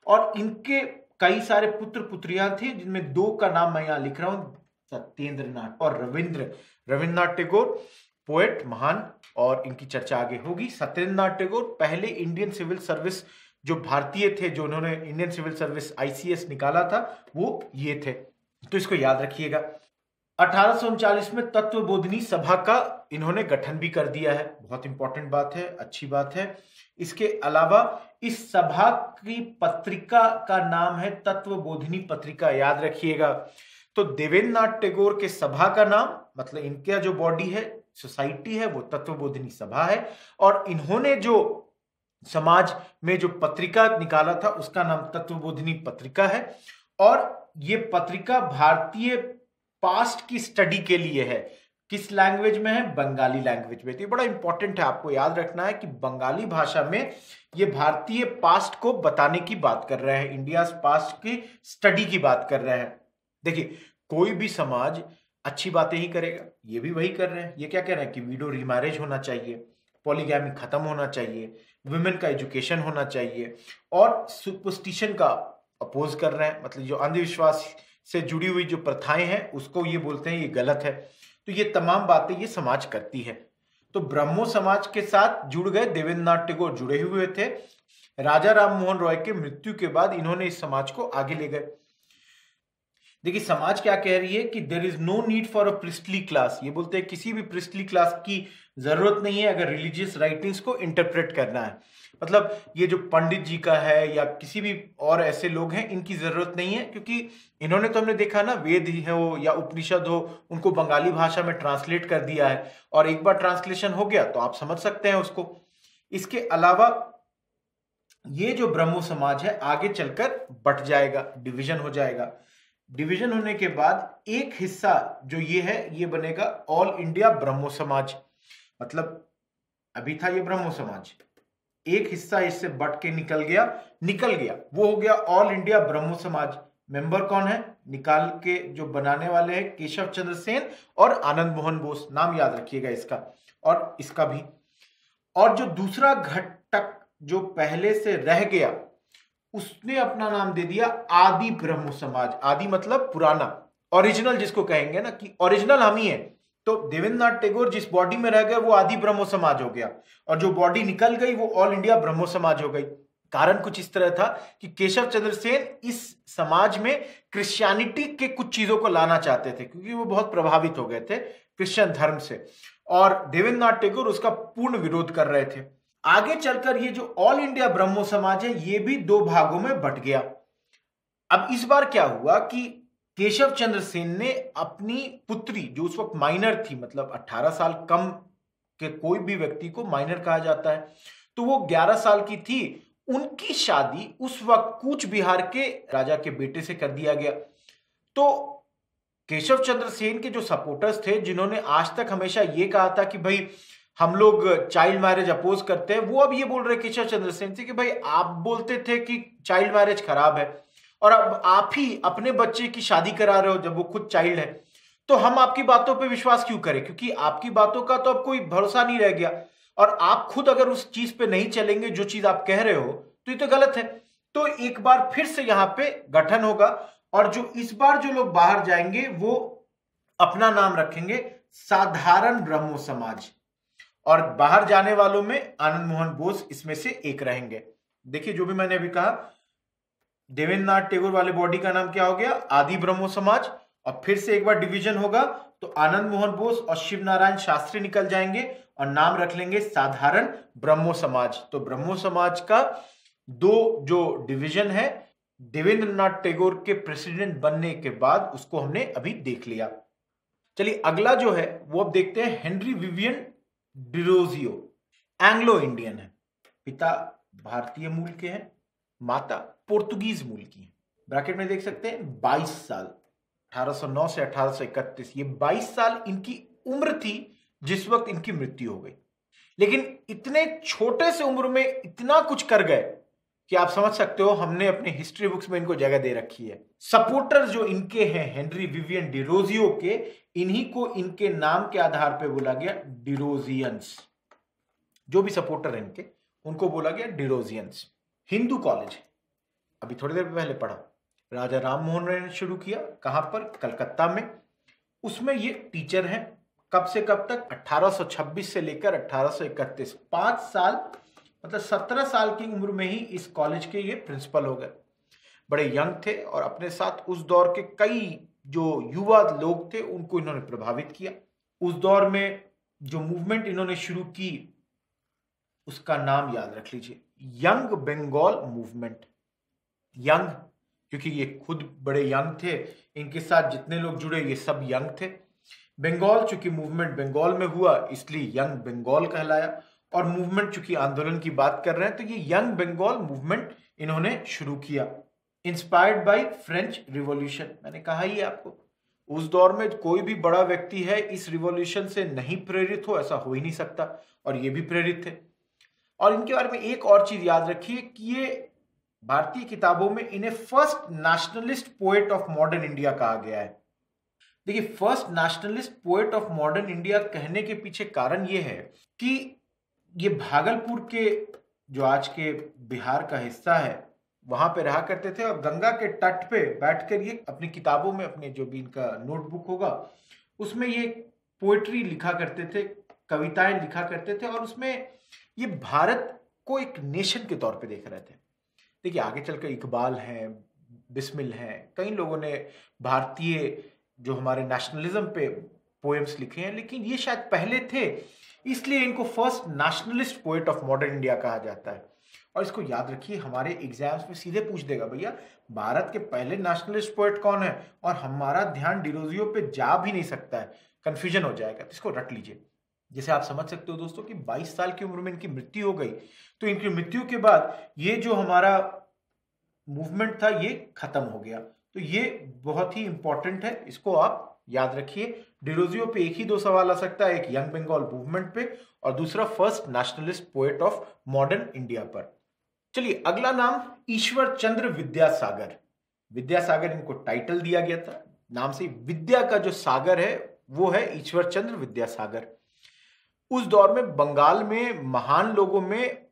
और इनके कई सारे पुत्र पुत्रियां थी, जिनमें दो का नाम मैं यहाँ लिख रहा हूं, सत्येंद्र नाथ और रविंद्रनाथ टैगोर, पोएट महान, और इनकी चर्चा आगे होगी। सत्येंद्र नाथ टैगोर पहले इंडियन सिविल सर्विस जो भारतीय थे, जो उन्होंने इंडियन सिविल सर्विस ICS निकाला था, वो ये थे, तो इसको याद रखिएगा। 1839 में तत्वबोधिनी सभा का इन्होंने गठन भी कर दिया है, बहुत इंपॉर्टेंट बात है, अच्छी बात है। इसके अलावा इस सभा की पत्रिका का नाम है तत्वबोधिनी पत्रिका, याद रखिएगा। तो देवेंद्र नाथ टैगोर के सभा का नाम, मतलब इनका जो बॉडी है, सोसाइटी है, वो तत्वबोधिनी सभा है। और इन्होंने जो समाज में जो पत्रिका निकाला था उसका नाम तत्वबोधिनी पत्रिका है। और ये पत्रिका भारतीय पास्ट की स्टडी के लिए है। किस लैंग्वेज में है? बंगाली लैंग्वेज में। तो ये बड़ा इंपॉर्टेंट है, आपको याद रखना है कि बंगाली भाषा में ये भारतीय पास्ट को बताने की बात कर रहे हैं, इंडिया पास्ट की स्टडी की बात कर रहे हैं। देखिए, कोई भी समाज अच्छी बातें ही करेगा, ये भी वही कर रहे हैं। ये क्या कह रहे हैं कि विडो रीमैरिज होना चाहिए, पॉलीगैमी खत्म होना चाहिए, वुमेन का एजुकेशन होना चाहिए, और सुपरस्टिशन का अपोज कर रहे हैं, मतलब जो अंधविश्वास से जुड़ी हुई जो प्रथाएं हैं उसको ये बोलते हैं ये गलत है। तो ये तमाम बातें ये समाज करती है। तो ब्रह्मो समाज के साथ जुड़ गए देवेंद्र नाथ टैगोर, जुड़े हुए थे। राजा राम मोहन रॉय के मृत्यु के बाद इन्होंने इस समाज को आगे ले गए। देखिए, समाज क्या कह रही है कि there is no need for a priestly class. ये बोलते हैं किसी भी प्रिस्टली क्लास की जरूरत नहीं है अगर रिलीजियस राइटिंग्स को इंटरप्रेट करना है। मतलब ये जो पंडित जी का है या किसी भी और ऐसे लोग हैं, इनकी जरूरत नहीं है, क्योंकि इन्होंने तो हमने देखा ना, वेद ही हो या उपनिषद हो, उनको बंगाली भाषा में ट्रांसलेट कर दिया है, और एक बार ट्रांसलेशन हो गया तो आप समझ सकते हैं उसको। इसके अलावा ये जो ब्रह्मो समाज है आगे चलकर बट जाएगा, डिवीजन हो जाएगा। डिवीजन होने के बाद एक हिस्सा जो ये है, ये बनेगा ऑल इंडिया ब्रह्मो समाज। मतलब अभी था ये ब्रह्मो समाज, एक हिस्सा इससे बट के निकल गया, वो हो गया ऑल इंडिया ब्रह्मो समाज। मेंबर कौन है? निकाल के जो बनाने वाले हैं केशव चंद्र सेन और आनंद मोहन बोस, नाम याद रखिएगा इसका और इसका भी। और जो दूसरा घटक जो पहले से रह गया, उसने अपना नाम दे दिया आदि ब्रह्मो समाज। आदि मतलब पुराना, ओरिजिनल जिसको कहेंगे ना, कि ओरिजिनल हम ही है। तो देवेंद्र नाथ टैगोर जिस बॉडी में रह गए वो आदि ब्रह्मो समाज हो गया, और जो बॉडी निकल गई वो ऑल इंडिया ब्रह्मो समाज हो गई। कारण कुछ इस तरह था कि केशव चंद्र सेन इस समाज में क्रिश्चियनिटी के कुछ चीजों को लाना चाहते थे, क्योंकि वो बहुत प्रभावित हो गए थे क्रिश्चियन धर्म से, और देवेंद्र नाथ टैगोर उसका पूर्ण विरोध कर रहे थे। आगे चलकर ये जो ऑल इंडिया ब्रह्मो समाज है, ये भी दो भागों में बट गया। अब इस बार क्या हुआ कि केशव चंद्र सेन ने अपनी पुत्री, जो उस वक्त माइनर थी, मतलब 18 साल कम के कोई भी व्यक्ति को माइनर कहा जाता है, तो वो 11 साल की थी, उनकी शादी उस वक्त कूच बिहार के राजा के बेटे से कर दिया गया। तो केशव चंद्र सेन के जो सपोर्टर्स थे, जिन्होंने आज तक हमेशा ये कहा था कि भाई हम लोग चाइल्ड मैरिज अपोज करते हैं, वो अब ये बोल रहे केशव चंद्र सेन से कि भाई आप बोलते थे कि चाइल्ड मैरिज खराब है, और अब आप ही अपने बच्चे की शादी करा रहे हो जब वो खुद चाइल्ड है, तो हम आपकी बातों पे विश्वास क्यों करें, क्योंकि आपकी बातों का तो अब कोई भरोसा नहीं रह गया, और आप खुद अगर उस चीज पे नहीं चलेंगे जो चीज आप कह रहे हो, तो ये तो गलत है। तो एक बार फिर से यहां पे गठन होगा, और जो इस बार जो लोग बाहर जाएंगे वो अपना नाम रखेंगे साधारण ब्रह्मो समाज, और बाहर जाने वालों में आनंद मोहन बोस इसमें से एक रहेंगे। देखिए, जो भी मैंने अभी कहा, देवेंद्र नाथ टैगोर वाले बॉडी का नाम क्या हो गया? आदि ब्रह्मो समाज। और फिर से एक बार डिवीजन होगा तो आनंद मोहन बोस और शिव नारायण शास्त्री निकल जाएंगे और नाम रख लेंगे साधारण ब्रह्मो समाज। तो ब्रह्मो समाज का दो जो डिवीजन है, देवेंद्र नाथ टैगोर के प्रेसिडेंट बनने के बाद उसको हमने अभी देख लिया। चलिए, अगला जो है वो अब देखते हैं। Henry Vivian Derozio Anglo Indian है, पिता भारतीय मूल के हैं, माता पोर्तुगीज मूल की है। ब्रैकेट में देख सकते हैं 22 साल, 1809 से 1831, ये 22 साल इनकी उम्र थी जिस वक्त इनकी मृत्यु हो गई। लेकिन इतने छोटे से उम्र में इतना कुछ कर गए कि आप समझ सकते हो हमने अपने हिस्ट्री बुक्स में इनको जगह दे रखी है। सपोर्टर जो इनके हैं हेनरी विवियन डिरोजियो के, इन्हीं को इनके नाम के आधार पे बोला गया डिरोजियंस। जो भी सपोर्टर हैं इनके, उनको बोला गया डिरोजियंस। हिंदू कॉलेज अभी थोड़ी देर पहले पढ़ा, राजा राम मोहन राय ने शुरू किया। कहां पर? कलकत्ता में। उसमें ये टीचर हैं। कब से कब तक? 1826 से लेकर 1831, 5 साल, मतलब 17 साल की उम्र में ही इस कॉलेज के ये प्रिंसिपल हो गए। बड़े यंग थे और अपने साथ उस दौर के कई जो युवा लोग थे उनको इन्होंने प्रभावित किया। उस दौर में जो मूवमेंट इन्होंने शुरू की उसका नाम याद रख लीजिए, यंग बंगाल मूवमेंट। यंग क्योंकि ये खुद बड़े यंग थे, इनके साथ जितने लोग जुड़े ये सब यंग थे। बंगाल चूंकि मूवमेंट बंगाल में हुआ इसलिए यंग बंगाल कहलाया, और मूवमेंट चूंकि आंदोलन की बात कर रहे हैं तो ये यंग बंगाल मूवमेंट इन्होंने शुरू किया। इंस्पायर्ड बाय फ्रेंच रिवॉल्यूशन, मैंने कहा ही आपको उस दौर में कोई भी बड़ा व्यक्ति है इस रिवॉल्यूशन से नहीं प्रेरित हो, ऐसा हो ही नहीं सकता, और ये भी प्रेरित थे। और इनके बारे में एक और चीज याद रखिए कि ये भारतीय किताबों में इन्हें first nationalist poet of modern India कहा गया है। देखिए, first nationalist poet of modern India कहने के पीछे कारण ये है कि ये भागलपुर के, जो आज के बिहार का हिस्सा है, वहां पे रहा करते थे और गंगा के तट पे बैठकर ये अपनी किताबों में, अपने जो भी इनका नोटबुक होगा उसमें ये पोएट्री लिखा करते थे, कविताएं लिखा करते थे, और उसमें ये भारत को एक नेशन के तौर पे देख रहे थे। देखिए, आगे चलकर इकबाल हैं, बिस्मिल हैं, कई लोगों ने भारतीय जो हमारे नेशनलिज्म पे पोएम्स लिखे हैं, लेकिन ये शायद पहले थे, इसलिए इनको first nationalist poet of modern India कहा जाता है। और इसको याद रखिए, हमारे एग्जाम्स में सीधे पूछ देगा, भैया भारत के पहले नेशनलिस्ट पोएट कौन है, और हमारा ध्यान डिरोजियो पे जा भी नहीं सकता है, कंफ्यूजन हो जाएगा, तो इसको रट लीजिए। जैसे आप समझ सकते हो दोस्तों कि 22 साल की उम्र में इनकी मृत्यु हो गई, तो इनकी मृत्यु के बाद ये जो हमारा मूवमेंट था ये खत्म हो गया। तो ये बहुत ही इंपॉर्टेंट है, इसको आप याद रखिए। डिरोजियो पे एक ही दो सवाल आ सकता है, एक यंग बंगाल मूवमेंट पे और दूसरा first nationalist poet of modern India पर। चलिए, अगला नाम ईश्वर चंद्र विद्यासागर। विद्यासागर इनको टाइटल दिया गया था, नाम से विद्या का जो सागर है वो है ईश्वर चंद्र विद्यासागर। उस दौर में बंगाल में महान लोगों में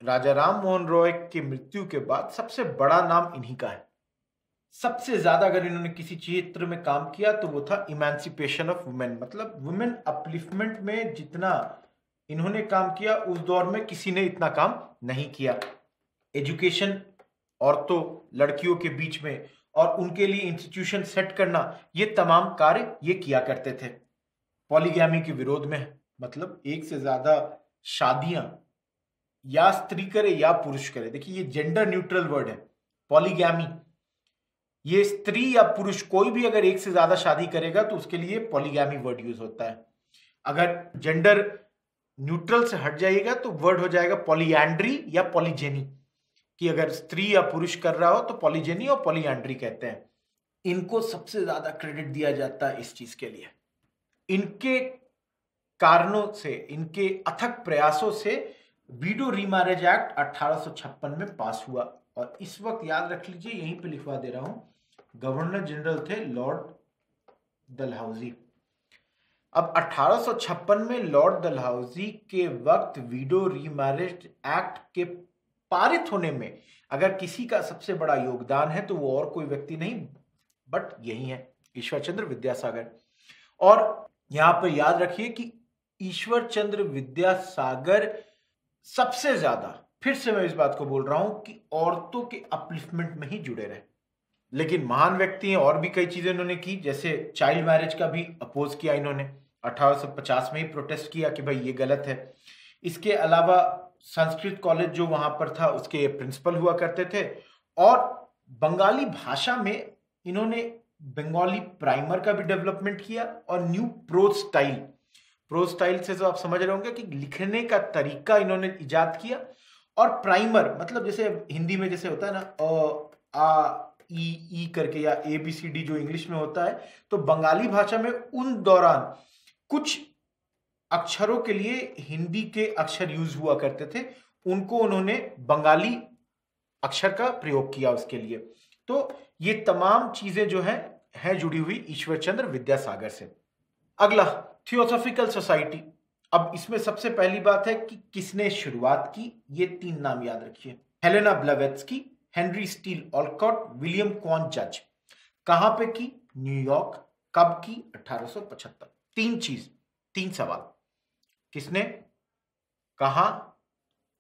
राजा राम मोहन रॉय की मृत्यु के बाद सबसे बड़ा नाम इन्हीं का है। सबसे ज्यादा अगर इन्होंने किसी क्षेत्र में काम किया तो वो था इमेंसिपेशन ऑफ वुमेन, मतलब वुमेन अपलिफ्टमेंट में जितना इन्होंने काम किया उस दौर में किसी ने इतना काम नहीं किया। एजुकेशन, औरतों लड़कियों के बीच में, और उनके लिए इंस्टीट्यूशन सेट करना, ये तमाम कार्य ये किया करते थे। पॉलीगैमी के विरोध में, मतलब एक से ज्यादा शादियां या स्त्री करे या पुरुष करे। देखिए, ये जेंडर न्यूट्रल वर्ड है पॉलीगैमी। ये स्त्री या पुरुष कोई भी अगर एक से ज्यादा शादी करेगा तो उसके लिए पॉलीगैमी वर्ड यूज होता है। अगर जेंडर न्यूट्रल से हट जाइएगा तो वर्ड हो जाएगा पॉलीएंड्री या पॉलीजेनी, कि अगर स्त्री या पुरुष कर रहा हो तो पॉलीजेनी और पॉलीएंड्री कहते हैं। इनको सबसे ज्यादा क्रेडिट दिया जाता है इस चीज के लिए। इनके कारणों से, इनके अथक प्रयासों से वीडो रीमैरिज एक्ट 1856 में पास हुआ, और इस वक्त याद रख लीजिए, यहीं पे लिखवा दे रहा हूं, गवर्नर जनरल थे लॉर्ड डलहौजी। अब 1856 में लॉर्ड डलहौजी के वक्त वीडो रीमैरिज एक्ट के पारित होने में अगर किसी का सबसे बड़ा योगदान है तो वो और कोई व्यक्ति नहीं बट यही है, ईश्वर चंद्र विद्यासागर। और यहां पर याद रखिए कि ईश्वर चंद्र विद्यासागर सबसे ज्यादा, फिर से मैं इस बात को बोल रहा हूं कि औरतों के अपलिफ्टमेंट में ही जुड़े रहे। लेकिन महान व्यक्ति हैं, और भी कई चीजें इन्होंने की, जैसे चाइल्ड मैरिज का भी अपोज किया इन्होंने, 1850 में ही प्रोटेस्ट किया कि भाई ये गलत है। इसके अलावा संस्कृत कॉलेज जो वहां पर था उसके प्रिंसिपल हुआ करते थे, और बंगाली भाषा में इन्होंने बंगाली प्राइमर का भी डेवलपमेंट किया, और न्यू प्रोज स्टाइल से तो आप समझ रहे होंगे कि लिखने का तरीका इन्होंने इजाद किया। और प्राइमर मतलब जैसे हिंदी में जैसे होता है ना अ आ ई करके, या ABCD जो इंग्लिश में होता है, तो बंगाली भाषा में उन दौरान कुछ अक्षरों के लिए हिंदी के अक्षर यूज हुआ करते थे, उनको उन्होंने बंगाली अक्षर का प्रयोग किया उसके लिए। तो ये तमाम चीजें जो है जुड़ी हुई ईश्वर चंद्र विद्यासागर से। अगला, थियोसॉफिकल सोसाइटी। अब इसमें सबसे पहली बात है कि किसने शुरुआत की। ये 3 नाम याद रखिए, Helena Blavatsky, Henry Steel Olcott, William Quan जज। कहां पे की? न्यूयॉर्क। कब की? 1875। 3 चीज, 3 सवाल, किसने, कहां,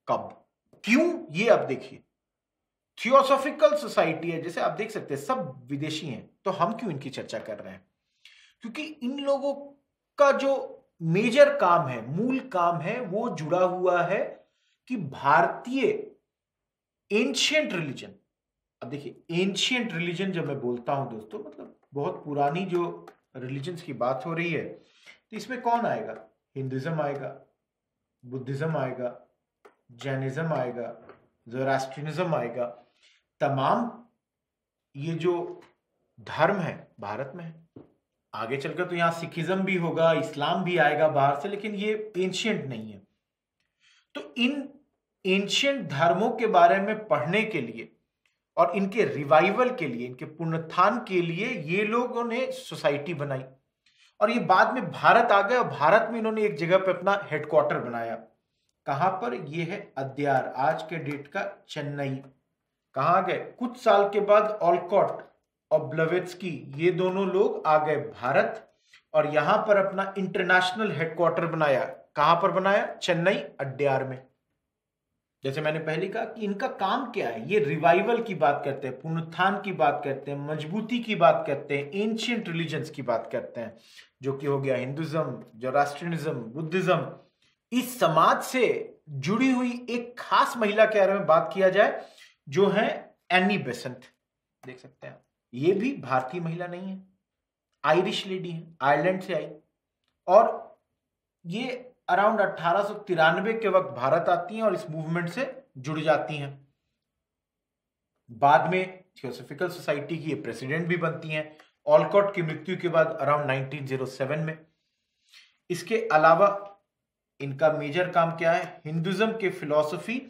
कब, क्यों, ये आप देखिए। थियोसॉफिकल सोसाइटी है, जैसे आप देख सकते हैं सब विदेशी हैं, तो हम क्यों इनकी चर्चा कर रहे हैं? क्योंकि इन लोगों का जो मेजर काम है, मूल काम है, वो जुड़ा हुआ है कि भारतीय एंशियंट रिलीजन। अब देखिए, एंशियंट रिलीजन जब मैं बोलता हूं दोस्तों, मतलब बहुत पुरानी जो रिलीजन्स की बात हो रही है, तो इसमें कौन आएगा? हिंदुज्म आएगा, बुद्धिज्म आएगा, जैनिज्म आएगा, ज़ोरास्ट्रियनिज्म आएगा। तमाम ये जो धर्म है भारत में है। आगे चलकर तो यहाँ सिखिज्म भी होगा, इस्लाम भी आएगा बाहर से, लेकिन ये एंशियंट नहीं है। तो इन एंशियंट धर्मों के बारे में पढ़ने के लिए और इनके रिवाइवल के लिए, इनके पुनरुत्थान के लिए ये लोगों ने सोसाइटी बनाई, और ये बाद में भारत आ गए, और भारत में इन्होंने एक जगह पे अपना हेडक्वार्टर बनाया। कहां पर? ये है अद्यार, आज के डेट का चेन्नई। कहां गए? कुछ साल के बाद ऑलकॉट और ब्लेवेत्स्की, ये दोनों लोग आ गए भारत, और यहां पर अपना इंटरनेशनल हेडक्वार्टर बनाया। कहां पर बनाया? चेन्नई, अड्यार में। जैसे मैंने पहले कहा कि इनका काम क्या है, ये रिवाइवल की बात करते हैं, पुनरुत्थान की बात करते हैं, मजबूती की बात करते हैं, एंशियंट रिलीजन्स की बात करते हैं, जो कि हो गया हिंदुज्म, जोरास्ट्रियनिज्म, बुद्धिज्म। इस समाज से जुड़ी हुई एक खास महिला के बारे में बात किया जाए, जो है एनी बेसेंट। देख सकते हैं, ये भी भारतीय महिला नहीं है, आयरिश लेडी है, आयरलैंड से आई, और ये अराउंड 1893 के वक्त भारत आती हैं और इस मूवमेंट से जुड़ जाती हैं। बाद में थियोसॉफिकल सोसाइटी की ये प्रेसिडेंट भी बनती हैं, ऑलकॉट की मृत्यु के बाद अराउंड 1907 में। इसके अलावा इनका मेजर काम क्या है? हिंदुज्म के फिलॉसफी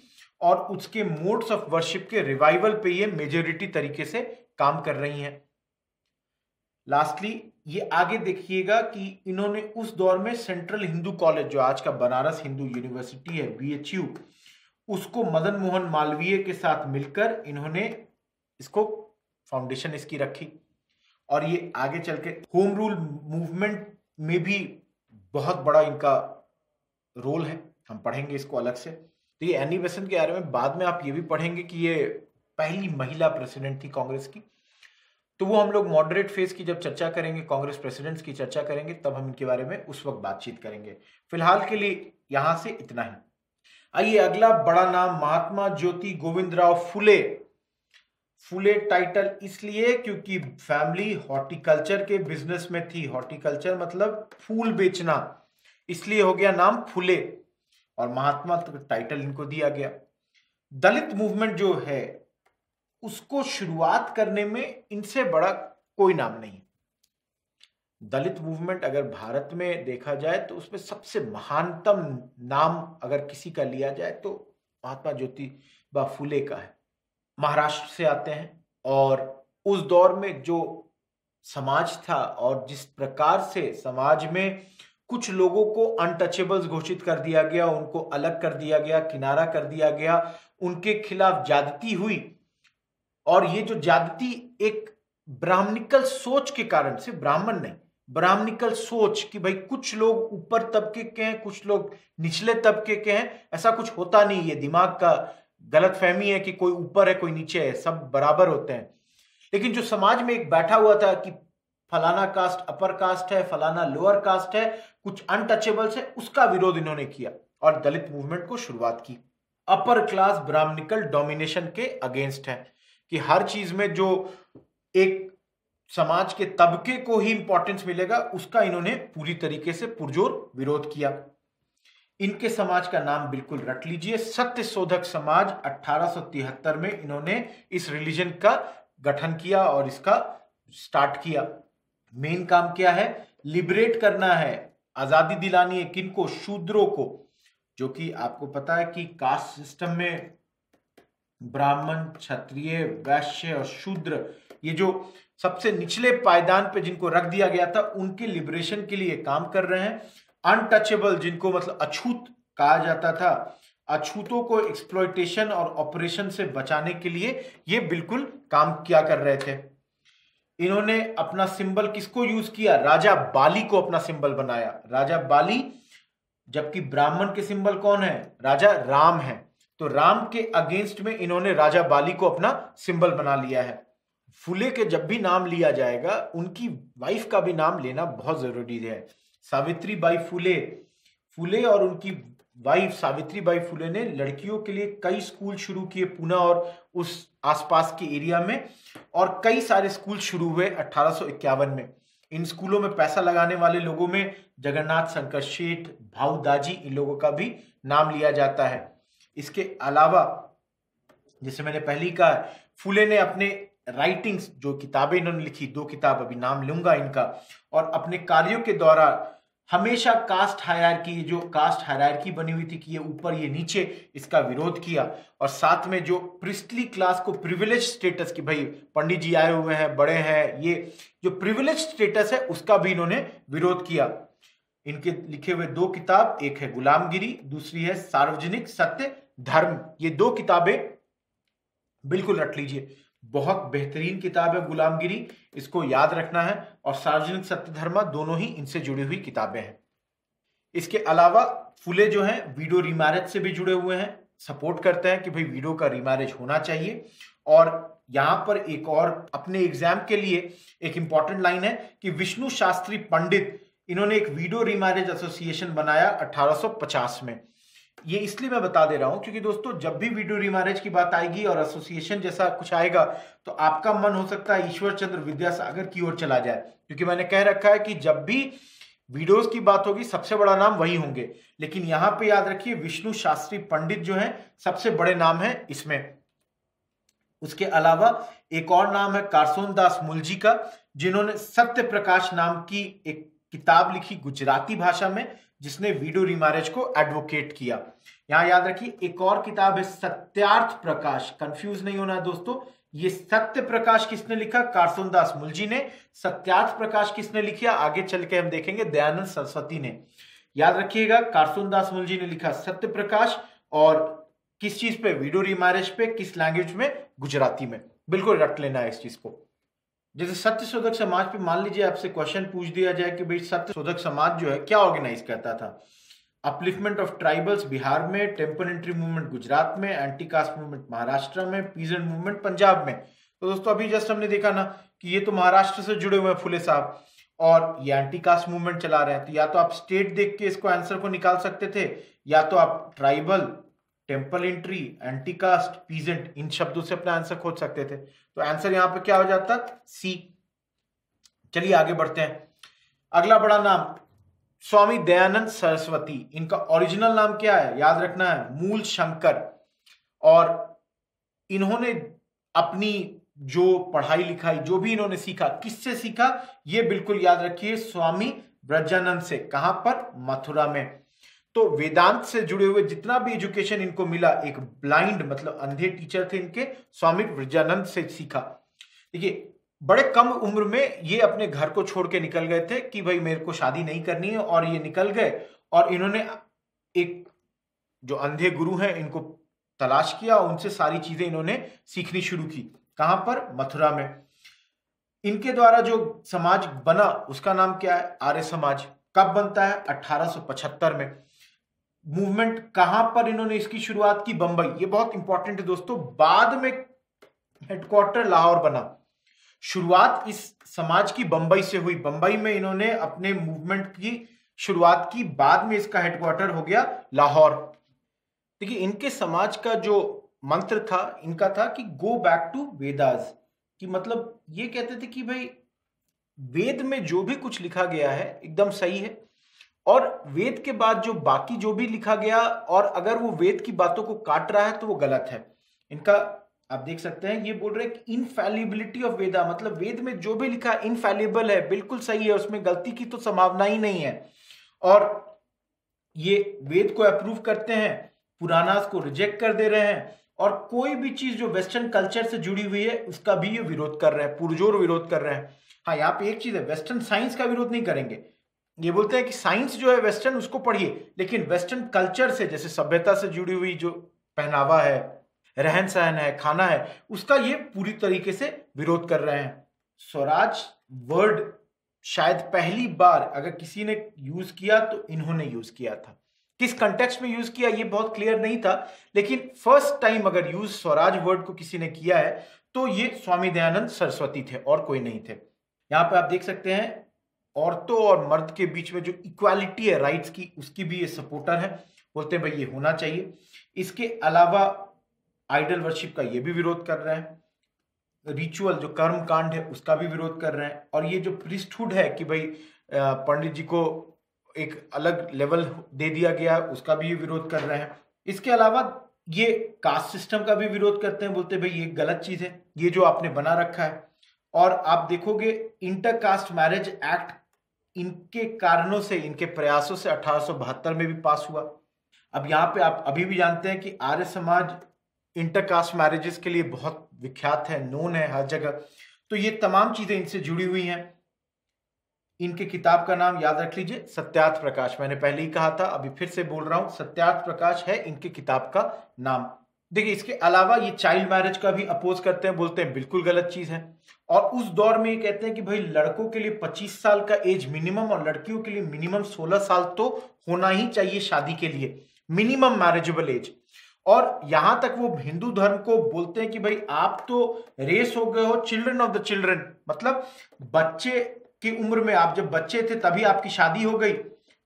और उसके मोड्स ऑफ वर्शिप के रिवाइवल पे ये मेजोरिटी तरीके से काम कर रही हैं। लास्टली ये आगे देखिएगा कि इन्होंने उस दौर में सेंट्रल हिंदू कॉलेज, जो आज का बनारस हिंदू यूनिवर्सिटी है, BHU, उसको मदन मोहन मालवीय के साथ मिलकर इन्होंने इसको फाउंडेशन इसकी रखी, और ये आगे चल के होम रूल मूवमेंट में भी बहुत बड़ा इनका रोल है। हम पढ़ेंगे इसको अलग से। तो ये एनी बेसेंट के बारे में बाद में आप ये भी पढ़ेंगे कि ये पहली महिला प्रेसिडेंट थी कांग्रेस की। तो वो हम लोग मॉडरेट फेज की जब चर्चा करेंगे, कांग्रेस प्रेसिडेंट्स की चर्चा करेंगे, तब हम इनके बारे में उस वक्त बातचीत करेंगे। फिलहाल के लिए यहां से इतना ही। आइए, अगला बड़ा नाम महात्मा ज्योति गोविंदराव फुले। फुले टाइटल इसलिए क्योंकि फैमिली हॉर्टिकल्चर के बिजनेस में थी। हॉर्टिकल्चर मतलब फूल बेचना, इसलिए हो गया नाम फुले, और महात्मा तो टाइटल इनको दिया गया। दलित मूवमेंट जो है उसको शुरुआत करने में इनसे बड़ा कोई नाम नहीं। दलित मूवमेंट अगर भारत में देखा जाए तो उसमें सबसे महानतम नाम अगर किसी का लिया जाए तो महात्मा ज्योतिबा फुले का है। महाराष्ट्र से आते हैं, और उस दौर में जो समाज था और जिस प्रकार से समाज में कुछ लोगों को अनटचेबल्स घोषित कर दिया गया, उनको अलग कर दिया गया, किनारा कर दिया गया, उनके खिलाफ ज्यादती हुई, और ये जो ज्यादती एक ब्राह्मणिकल सोच के कारण, सिर्फ ब्राह्मण नहीं, ब्राह्मणिकल सोच कि भाई कुछ लोग ऊपर तबके के हैं, कुछ लोग निचले तबके के हैं, ऐसा कुछ होता नहीं। ये दिमाग का गलतफहमी है कि कोई ऊपर है कोई नीचे है, सब बराबर होते हैं। लेकिन जो समाज में एक बैठा हुआ था कि फलाना कास्ट अपर कास्ट है, फलाना लोअर कास्ट है, कुछ अनटचेबल्स है, उसका विरोध इन्होंने किया और दलित मूवमेंट को शुरुआत की। अपर क्लास ब्राह्मणिकल डोमिनेशन के अगेंस्ट है कि हर चीज में जो एक समाज के तबके को ही इंपॉर्टेंस मिलेगा, उसका इन्होंने पूरी तरीके से पुरजोर विरोध किया। इनके समाज का नाम बिल्कुल रट लीजिए, सत्य शोधक समाज। 1873 में इन्होंने इस रिलीजन का गठन किया और इसका स्टार्ट किया। मेन काम क्या है? लिबरेट करना है, आजादी दिलानी है। किनको? शूद्रों को, जो कि आपको पता है कि कास्ट सिस्टम में ब्राह्मण, क्षत्रिय, वैश्य और शूद्र, ये जो सबसे निचले पायदान पे जिनको रख दिया गया था, उनके लिबरेशन के लिए काम कर रहे हैं। अनटचेबल, जिनको मतलब अछूत कहा जाता था, अछूतों को एक्सप्लॉयटेशन और ऑपरेशन से बचाने के लिए ये बिल्कुल काम किया कर रहे थे। इन्होंने अपना सिंबल किसको यूज किया? राजा बाली को अपना सिंबल बनाया, राजा बाली। जबकि ब्राह्मण के सिंबल कौन है? राजा राम है। तो राम के अगेंस्ट में इन्होंने राजा बाली को अपना सिंबल बना लिया है। फुले के जब भी नाम लिया जाएगा, उनकी वाइफ का भी नाम लेना बहुत जरूरी है। सावित्री बाई फुले, फुले और उनकी वाइफ सावित्री बाई फुले ने लड़कियों के लिए कई स्कूल शुरू किए पुणे और उस आसपास के एरिया में, और कई सारे स्कूल शुरू हुए 1851 में। इन स्कूलों में पैसा लगाने वाले लोगों में जगन्नाथ शंकर शेठ, भाऊ दाजी, इन लोगों का भी नाम लिया जाता है। इसके अलावा जैसे मैंने पहले ही कहा, फुले ने अपने राइटिंग्स, जो किताबें इन्होंने लिखी, 2 किताब अभी नाम लूंगा इनका, और अपने कार्यों के द्वारा हमेशा कास्ट हायरार्की, जो कास्ट हायरार्की बनी हुई थी कि ये ऊपर ये नीचे, इसका विरोध किया। और साथ में जो प्रिस्टली क्लास को प्रिविलेज स्टेटस की, भाई पंडित जी आए हुए हैं, बड़े हैं, ये जो प्रिविलेज स्टेटस है उसका भी इन्होंने विरोध किया। इनके लिखे हुए 2 किताब, एक है गुलामगिरी, दूसरी है सार्वजनिक सत्य धर्म। ये 2 किताबें बिल्कुल रख लीजिए, बहुत बेहतरीन किताब है गुलामगिरी, इसको याद रखना है। और सार्वजनिक सत्य धर्म, दोनों ही इनसे जुड़ी हुई किताबें हैं। इसके अलावा फुले जो हैं विडो रीमैरेज से भी जुड़े हुए हैं, सपोर्ट करते हैं कि भाई विडो का रीमैरेज होना चाहिए। और यहां पर एक और अपने एग्जाम के लिए एक इंपॉर्टेंट लाइन है कि विष्णु शास्त्री पंडित, इन्होंने एक विडो रीमैरेज एसोसिएशन बनाया 1850 में। ये इसलिए मैं बता दे रहा हूं क्योंकि दोस्तों, जब भी विडो रीमैरेज की बात आएगी और एसोसिएशन जैसा कुछ आएगा, तो आपका मन हो सकता है ईश्वर चंद्र विद्यासागर की ओर चला जाए, क्योंकि मैंने कह रखा है कि जब भी विडोज की बात होगी सबसे बड़ा नाम वही होंगे। लेकिन यहां पे याद रखिए, विष्णु शास्त्री पंडित जो है सबसे बड़े नाम है इसमें। उसके अलावा एक और नाम है कारसोन दास मुलजी का, जिन्होंने सत्य प्रकाश नाम की एक किताब लिखी गुजराती भाषा में, जिसने विडो रीमैरेज को एडवोकेट किया। यहां याद रखिए एक और किताब है सत्यार्थ प्रकाश, कंफ्यूज नहीं होना दोस्तों। ये सत्य प्रकाश किसने लिखा? कारसोन दास मुलजी ने। सत्यार्थ प्रकाश किसने लिखा? आगे चल के हम देखेंगे, दयानंद सरस्वती ने। याद रखिएगा, कारसोन दास मुलजी ने लिखा सत्य प्रकाश, और किस चीज पे? विडो रीमैरेज पे। किस लैंग्वेज में? गुजराती में। बिल्कुल रट लेना है इस चीज को। जैसे सत्य शोधक समाज पे मान लीजिए आपसे क्वेश्चन पूछ दिया जाए कि भाई सत्य शोधक समाज जो है क्या ऑर्गेनाइज करता था? अपलिफ्टमेंट ऑफ ट्राइबल्स बिहार में, टेम्पल एंट्री मूवमेंट गुजरात में, एंटी कास्ट मूवमेंट महाराष्ट्र में, पीजेंट मूवमेंट पंजाब में। तो दोस्तों अभी जस्ट हमने देखा ना कि ये तो महाराष्ट्र से जुड़े हुए हैं फुले साहब, और ये एंटी कास्ट मूवमेंट चला रहे हैं। तो या तो आप स्टेट देख के इसको आंसर को निकाल सकते थे, या तो आप tribal, temple entry, anti caste, peasant, इन शब्दों से अपना आंसर खोज सकते थे। तो आंसर यहां पे क्या हो जाता? सी। चलिए आगे बढ़ते हैं। अगला बड़ा नाम स्वामी दयानंद सरस्वती। इनका ओरिजिनल नाम क्या है? याद रखना है, मूल शंकर। और इन्होंने अपनी जो पढ़ाई लिखाई, जो भी इन्होंने सीखा, किससे सीखा? ये बिल्कुल याद रखिए, स्वामी ब्रजानंद से। कहां पर? मथुरा में। तो वेदांत से जुड़े हुए जितना भी एजुकेशन इनको मिला, एक ब्लाइंड मतलब अंधे टीचर थे इनके, स्वामी ब्रजानंद से सीखा। देखिए, बड़े कम उम्र में ये अपने घर को छोड़ के निकल गए थे कि भाई मेरे को शादी नहीं करनी है, और ये निकल गए और इन्होंने एक जो अंधे गुरु हैं इनको तलाश किया, उनसे सारी चीजें इन्होंने सीखनी शुरू की। कहां पर? मथुरा में। इनके द्वारा जो समाज बना उसका नाम क्या है? आर्य समाज। कब बनता है? 1875 में। मूवमेंट कहां पर इन्होंने इसकी शुरुआत की? बंबई। ये बहुत इंपॉर्टेंट है दोस्तों, बाद में हेडक्वार्टर लाहौर बना। शुरुआत इस समाज की बंबई से हुई। बंबई में इन्होंने अपने मूवमेंट की शुरुआत की, बाद में इसका हेडक्वार्टर हो गया लाहौर। देखिए, इनके समाज का जो मंत्र था इनका था कि गो बैक टू वेदास, कि मतलब ये कहते थे कि भाई वेद में जो भी कुछ लिखा गया है एकदम सही है, और वेद के बाद जो बाकी जो भी लिखा गया, और अगर वो वेद की बातों को काट रहा है तो वो गलत है। इनका आप देख सकते हैं, ये बोल रहे हैं कि इनफैलिबिलिटी ऑफ वेदा, मतलब वेद में जो भी लिखा इनफैलिबल है, बिल्कुल सही है, उसमें गलती की तो संभावना ही नहीं है। और ये वेद को अप्रूव करते हैं, पुराणास को रिजेक्ट कर दे रहे हैं, और कोई भी चीज जो वेस्टर्न कल्चर से जुड़ी हुई है उसका भी ये विरोध कर रहे हैं, पुरजोर विरोध कर रहे हैं। हाँ, यहाँ पे एक चीज है, वेस्टर्न साइंस का विरोध नहीं करेंगे। ये बोलते हैं कि साइंस जो है वेस्टर्न उसको पढ़िए, लेकिन वेस्टर्न कल्चर से, जैसे सभ्यता से जुड़ी हुई जो पहनावा है, रहन सहन है, खाना है, उसका ये पूरी तरीके से विरोध कर रहे हैं। स्वराज वर्ड शायद पहली बार अगर किसी ने यूज किया तो इन्होंने यूज किया था। किस कंटेक्स्ट में यूज किया ये बहुत क्लियर नहीं था, लेकिन फर्स्ट टाइम अगर यूज स्वराज वर्ड को किसी ने किया है तो ये स्वामी दयानंद सरस्वती थे और कोई नहीं थे। यहां पे आप देख सकते हैं औरतों और मर्द के बीच में जो इक्वालिटी है राइट्स की, उसकी भी ये सपोर्टर है। बोलते हैं भाई ये होना चाहिए। इसके अलावा आइडल वर्शिप का ये भी विरोध कर रहे हैं, रिचुअल जो कर्म कांड है उसका भी विरोध कर रहे हैं, और ये जो प्रीस्टहुड है कि भाई पंडित जी को एक अलग लेवल दे दिया गया, उसका भी ये विरोध कर रहे हैं। इसके अलावा ये कास्ट सिस्टम का भी विरोध करते हैं, बोलते हैं भाई ये गलत चीज है ये जो आपने बना रखा है। और आप देखोगे इंटरकास्ट मैरिज एक्ट इनके कारणों से, इनके प्रयासों से 1872 में भी पास हुआ। अब यहाँ पे आप अभी भी जानते हैं कि आर्य समाज इंटरकास्ट मैरिजेस के लिए बहुत विख्यात है, नोन है हर जगह। तो ये तमाम चीजें इनसे जुड़ी हुई हैं। इनके किताब का नाम याद रख लीजिए, सत्यार्थ प्रकाश। मैंने पहले ही कहा था, अभी फिर से बोल रहा हूं, सत्यार्थ प्रकाश है इनके किताब का नाम। देखिए, इसके अलावा ये चाइल्ड मैरिज का भी अपोज करते हैं, बोलते हैं बिल्कुल गलत चीज है। और उस दौर में ये कहते हैं कि भाई लड़कों के लिए 25 साल का एज मिनिमम और लड़कियों के लिए मिनिमम 16 साल तो होना ही चाहिए शादी के लिए, मिनिमम मैरिजेबल एज। और यहां तक वो हिंदू धर्म को बोलते हैं कि भाई आप तो रेस हो गए हो चिल्ड्रन ऑफ द चिल्ड्रन, मतलब बच्चे की उम्र में, आप जब बच्चे थे तभी आपकी शादी हो गई,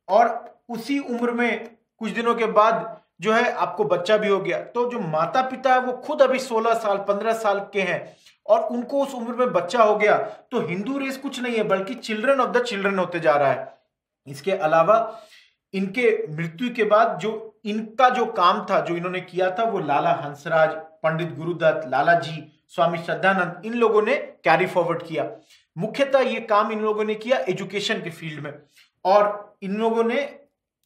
और उसी उम्र में कुछ दिनों के बाद जो है आपको बच्चा भी हो गया। तो जो माता पिता है वो खुद अभी 16 साल 15 साल के हैं और उनको उस उम्र में बच्चा हो गया, तो हिंदू रेस कुछ नहीं है बल्कि चिल्ड्रन ऑफ द चिल्ड्रन होते जा रहा है। इसके अलावा इनके मृत्यु के बाद जो इनका जो काम था, जो इन्होंने किया था, वो लाला हंसराज, पंडित गुरुदत्त, लाला जी, स्वामी श्रद्धानंद, इन लोगों ने कैरी फॉरवर्ड किया। मुख्यतः ये काम इन लोगों ने किया एजुकेशन के फील्ड में, और इन लोगों ने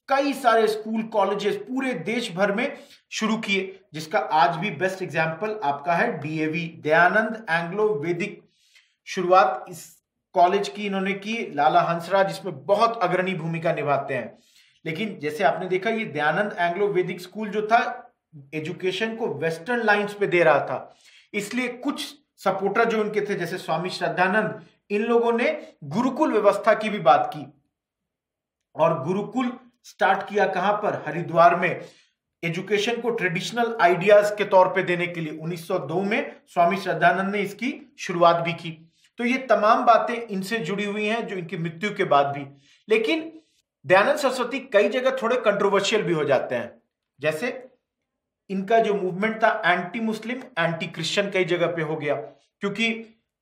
कई सारे स्कूल कॉलेजेस पूरे देश भर में शुरू किए, जिसका आज भी बेस्ट एग्जाम्पल आपका है डीएवी, दयानंद एंग्लो वैदिक। शुरुआत इस कॉलेज की इन्होंने की लाला हंसराज, इसमें बहुत अग्रणी भूमिका निभाते हैं। लेकिन जैसे आपने देखा, ये दयानंद एंग्लो वैदिक स्कूल जो था एजुकेशन को वेस्टर्न लाइंस पे दे रहा था, इसलिए कुछ सपोर्टर जो उनके थे जैसे स्वामी श्रद्धानंद, इन लोगों ने गुरुकुल व्यवस्था की भी बात की, और गुरुकुल स्टार्ट किया कहां पर, हरिद्वार में, एजुकेशन को ट्रेडिशनल आइडियाज के तौर पे देने के लिए 1902 में स्वामी श्रद्धानंद ने इसकी शुरुआत भी की। तो ये तमाम बातें इनसे जुड़ी हुई हैं जो इनकी मृत्यु के बाद भी। लेकिन दयानंद सरस्वती कई जगह थोड़े कंट्रोवर्शियल भी हो जाते हैं, जैसे इनका जो मूवमेंट था एंटी मुस्लिम एंटी क्रिश्चियन कई जगह पे हो गया, क्योंकि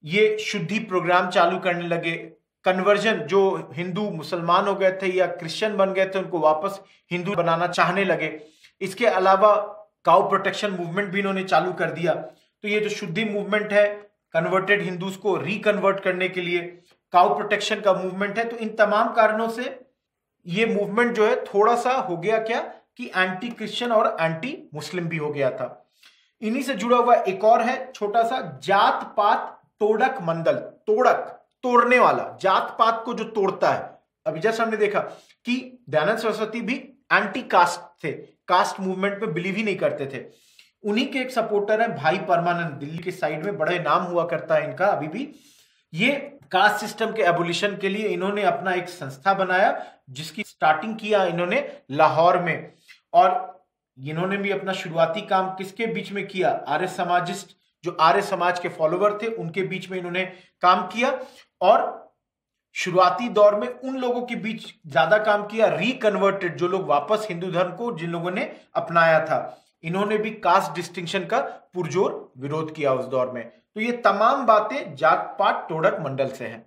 ये शुद्धि प्रोग्राम चालू करने लगे, कन्वर्जन, जो हिंदू मुसलमान हो गए थे या क्रिश्चियन बन गए थे उनको वापस हिंदू बनाना चाहने लगे। इसके अलावा काउ प्रोटेक्शन मूवमेंट भी इन्होंने चालू कर दिया। तो ये जो शुद्धि मूवमेंट है, कन्वर्टेड हिंदूज को रिकन्वर्ट करने के लिए काउ प्रोटेक्शन का मूवमेंट है, तो इन तमाम कारणों से ये मूवमेंट जो है थोड़ा सा हो गया क्या कि एंटी क्रिश्चियन और एंटी मुस्लिम भी हो गया था। इन्हीं से जुड़ा हुआ एक और है छोटा सा, जात पात तोड़क मंडल। तोड़क, तोड़ने वाला, जात पात को जो तोड़ता है। अभी जैसे हमने देखा कि दयानंद सरस्वती भी एंटी कास्ट थे, कास्ट मूवमेंट में बिलीव ही नहीं करते थे। उन्हीं के एक सपोर्टर है भाई परमानंद, दिल्ली के साइड में बड़े नाम हुआ करता है इनका अभी भी। ये कास्ट सिस्टम के एबोलिशन के लिए इन्होंने अपना एक संस्था बनाया, जिसकी स्टार्टिंग किया इन्होंने लाहौर में, और इन्होंने भी अपना शुरुआती काम किसके बीच में किया, आर्य समाजिस्ट, जो आर्य समाज के फॉलोवर थे उनके बीच में इन्होंने काम किया। और शुरुआती दौर में उन लोगों के बीच ज्यादा काम किया रिकन्वर्टेड, जो लोग वापस हिंदू धर्म को जिन लोगों ने अपनाया था, इन्होंने भी कास्ट डिस्टिंक्शन का पुरजोर विरोध किया उस दौर में। तो ये तमाम बातें जात पात तोड़क मंडल से हैं।